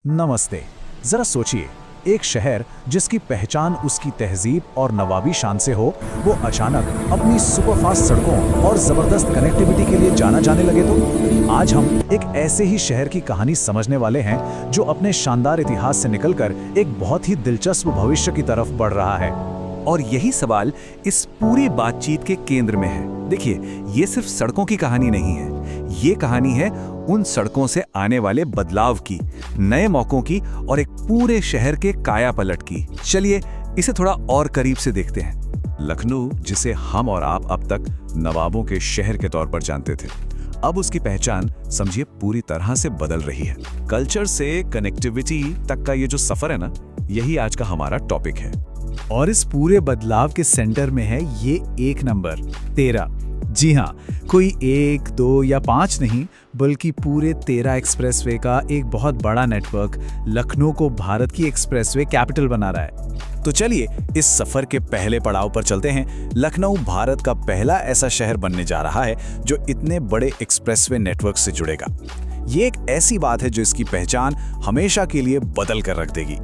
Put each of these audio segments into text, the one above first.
नमस्ते। जरा सोचिए, एक शहर जिसकी पहचान उसकी तहजीब और नवाबी शान से हो, वो अचानक अपनी सुपरफास्ट सड़कों और जबरदस्त कनेक्टिविटी के लिए जाना जाने लगे तो आज हम एक ऐसे ही शहर की कहानी समझने वाले हैं जो अपने शानदार इतिहास से निकलकर एक बहुत ही दिलचस्प भविष्य की तरफ बढ़ रहा है। और यही सवाल इस पूरी बातचीत के केंद्र में है। देखिए, ये सिर्फ सड़कों की कहानी नहीं है, ये कहानी है उन सड़कों से आने वाले बदलाव की, नए मौकों की और एक पूरे शहर के काया पलट की। चलिए इसे थोड़ा और करीब से देखते हैं। लखनऊ, जिसे हम और आप अब तक नवाबों के शहर के तौर पर जानते थे, अब उसकी पहचान समझिए पूरी तरह से बदल रही है। कल्चर से कनेक्टिविटी तक का ये जो सफर है ना, यही आज का हमारा टॉपिक है। और इस पूरे बदलाव के सेंटर में है ये एक नंबर 13। जी हाँ, कोई 1, 2 या 5 नहीं, बल्कि पूरे 13 एक्सप्रेसवे का एक बहुत बड़ा नेटवर्क लखनऊ को भारत की एक्सप्रेसवे कैपिटल बना रहा है। तो चलिए इस सफर के पहले पड़ाव पर चलते हैं। लखनऊ भारत का पहला ऐसा शहर बनने जा रहा है जो इतने बड़े एक्सप्रेसवे नेटवर्क से जुड़ेगा। ये एक ऐसी बात है जो इसकी पहचान हमेशा के लिए बदल कर रख देगी।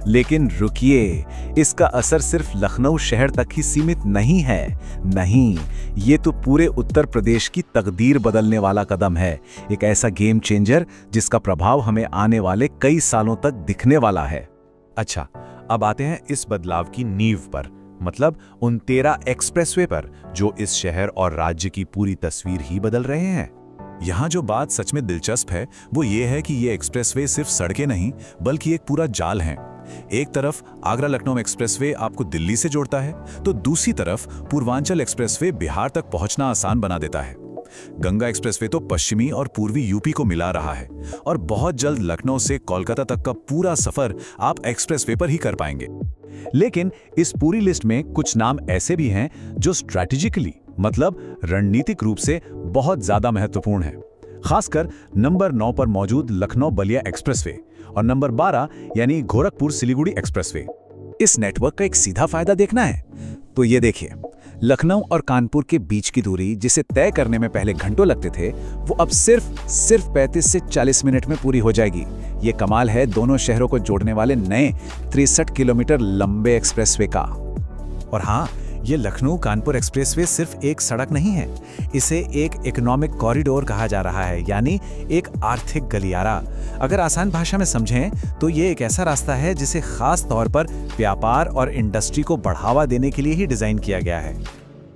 लेकिन रुकिए, इसका असर सिर्फ लखनऊ शहर तक ही सीमित नहीं है। नहीं, ये तो पूरे उत्तर प्रदेश की तकदीर बदलने वाला कदम है। एक ऐसा गेम चेंजर जिसका प्रभाव हमें आने वाले कई सालों तक दिखने वाला है। अच्छा, अब आते हैं इस बदलाव की नींव पर, मतलब उन 13 एक्सप्रेसवे पर जो इस शहर और राज्य की पूरी तस्वीर ही बदल रहे हैं। यहाँ जो बात सच में दिलचस्प है वो ये है कि ये एक्सप्रेसवे सिर्फ सड़कें नहीं बल्कि एक पूरा जाल है। एक तरफ आगरा लखनऊ एक्सप्रेसवे आपको दिल्ली से जोड़ता है, तो दूसरी तरफ पूर्वांचल एक्सप्रेसवे बिहार तक पहुंचना आसान बना देता है। गंगा एक्सप्रेसवे तो पश्चिमी और पूर्वी यूपी को मिला रहा है और बहुत जल्द लखनऊ से कोलकाता तक का पूरा सफर आप एक्सप्रेसवे पर ही कर पाएंगे। लेकिन इस पूरी लिस्ट में कुछ नाम ऐसे भी हैं जो स्ट्रैटेजिकली, मतलब रणनीतिक रूप से बहुत ज्यादा महत्वपूर्ण है। खासकर नंबर 9 पर मौजूद लखनऊ बलिया एक्सप्रेसवे और नंबर 12 यानी गोरखपुर सिलीगुड़ी एक्सप्रेसवे। इस नेटवर्क का एक सीधा फायदा देखना है तो ये देखिए, लखनऊ और कानपुर के बीच की दूरी जिसे तय करने में पहले घंटों लगते थे, वो अब सिर्फ 35 से 40 मिनट में पूरी हो जाएगी। ये कमाल है दोनों शहरों को जोड़ने वाले नए 63 किलोमीटर लंबे एक्सप्रेसवे का। और हाँ, ये लखनऊ कानपुर एक्सप्रेसवे सिर्फ एक सड़क नहीं है, इसे एक इकोनॉमिक कॉरिडोर कहा जा रहा है, यानी एक आर्थिक गलियारा। अगर आसान भाषा में समझें तो ये एक ऐसा रास्ता है जिसे खास तौर पर व्यापार और इंडस्ट्री को बढ़ावा देने के लिए ही डिजाइन किया गया है।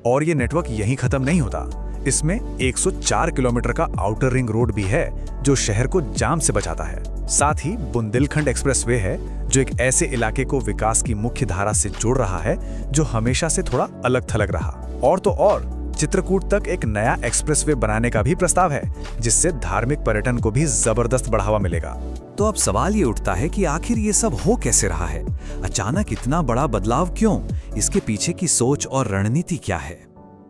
और ये नेटवर्क यहीं खत्म नहीं होता। इसमें 104 किलोमीटर का आउटर रिंग रोड भी है जो शहर को जाम से बचाता है। साथ ही बुंदेलखंड एक्सप्रेसवे है जो एक ऐसे इलाके को विकास की मुख्य धारा से जोड़ रहा है जो हमेशा से थोड़ा अलग थलग रहा। और तो और चित्रकूट तक एक नया एक्सप्रेसवे बनाने का भी प्रस्ताव है जिससे धार्मिक पर्यटन को भी जबरदस्त बढ़ावा मिलेगा। तो अब सवाल ये उठता है कि आखिर ये सब हो कैसे रहा है? अचानक इतना बड़ा बदलाव क्यों? इसके पीछे की सोच और रणनीति क्या है?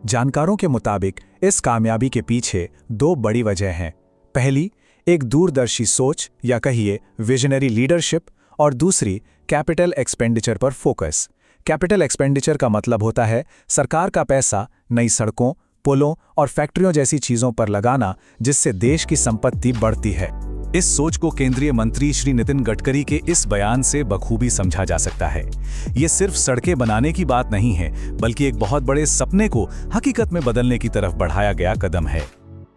जानकारों के मुताबिक इस कामयाबी के पीछे 2 बड़ी वजह हैं। पहली, एक दूरदर्शी सोच या कहिए विजनरी लीडरशिप, और दूसरी कैपिटल एक्सपेंडिचर पर फोकस। कैपिटल एक्सपेंडिचर का मतलब होता है सरकार का पैसा नई सड़कों, पुलों और फैक्ट्रियों जैसी चीजों पर लगाना जिससे देश की संपत्ति बढ़ती है। इस सोच को केंद्रीय मंत्री श्री नितिन गडकरी के इस बयान से बखूबी समझा जा सकता है। ये सिर्फ सड़कें बनाने की बात नहीं है, बल्कि एक बहुत बड़े सपने को हकीकत में बदलने की तरफ बढ़ाया गया कदम है।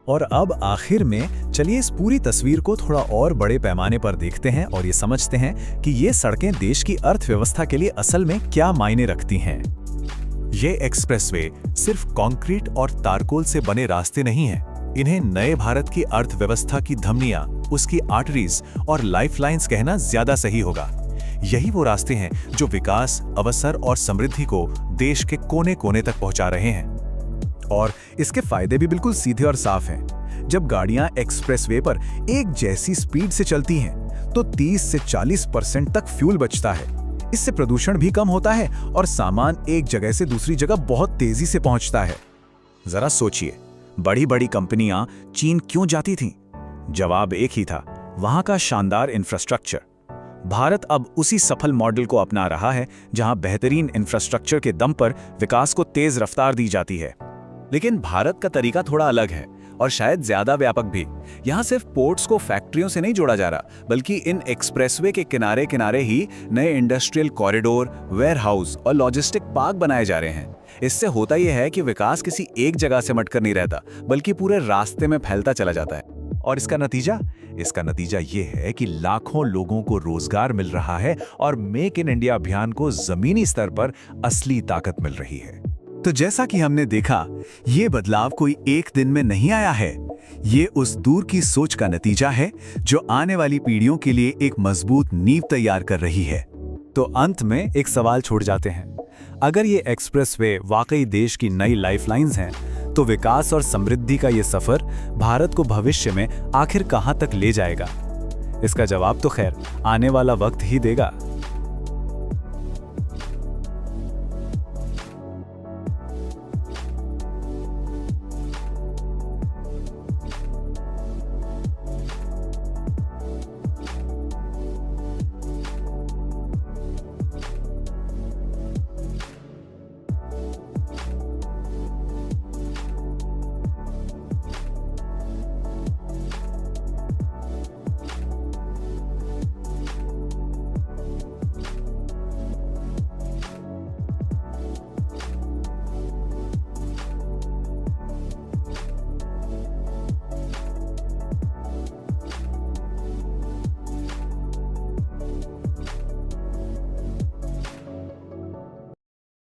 और अब आखिर में चलिए इस पूरी तस्वीर को थोड़ा और बड़े पैमाने पर देखते हैं और ये समझते हैं कि ये सड़कें देश की अर्थव्यवस्था के लिए असल में क्या मायने रखती हैं। ये एक्सप्रेसवे सिर्फ कंक्रीट और तारकोल से बने रास्ते नहीं हैं। इन्हें नए भारत की अर्थव्यवस्था की धमनियां, उसकी आर्टरीज और लाइफलाइंस कहना ज्यादा सही होगा। यही वो रास्ते हैं जो विकास, अवसर और समृद्धि को देश के कोने कोने तक पहुंचा रहे हैं। और इसके फायदे भी बिल्कुल सीधे और साफ हैं। जब गाड़ियां एक्सप्रेसवे पर एक जैसी स्पीड से चलती हैं, तो 30 से 40% तक फ्यूल बचता है। इससे प्रदूषण भी कम होता है और सामान एक जगह से दूसरी जगह बहुत तेजी से पहुंचता है। जरा सोचिए, बड़ी बड़ी कंपनियां चीन क्यों जाती थीं? जवाब एक ही था, वहां का शानदार इंफ्रास्ट्रक्चर। भारत अब उसी सफल मॉडल को अपना रहा है जहां बेहतरीन इंफ्रास्ट्रक्चर के दम पर विकास को तेज रफ्तार दी जाती है। लेकिन भारत का तरीका थोड़ा अलग है। और शायद ज्यादा व्यापक भी। यहाँ सिर्फ पोर्ट्स को फैक्ट्रियों से नहीं जोड़ा जा रहा, बल्कि इन एक्सप्रेसवे के किनारे किनारे ही नए इंडस्ट्रियल कॉरिडोर, वेयरहाउस और लॉजिस्टिक पार्क बनाए जा रहे हैं। इससे होता यह है कि विकास किसी एक जगह से मटकर नहीं रहता, बल्कि पूरे रास्ते में फैलता चला जाता है। और इसका नतीजा ये है कि लाखों लोगों को रोजगार मिल रहा है और मेक इन इंडिया अभियान को जमीनी स्तर पर असली ताकत मिल रही है। तो जैसा कि हमने देखा, ये बदलाव कोई एक दिन में नहीं आया है। ये उस दूर की सोच का नतीजा है जो आने वाली पीढ़ियों के लिए एक मजबूत नींव तैयार कर रही है। तो अंत में एक सवाल छोड़ जाते हैं, अगर ये एक्सप्रेसवे वाकई देश की नई लाइफलाइंस हैं, तो विकास और समृद्धि का ये सफर भारत को भविष्य में आखिर कहां तक ले जाएगा? इसका जवाब तो खैर आने वाला वक्त ही देगा।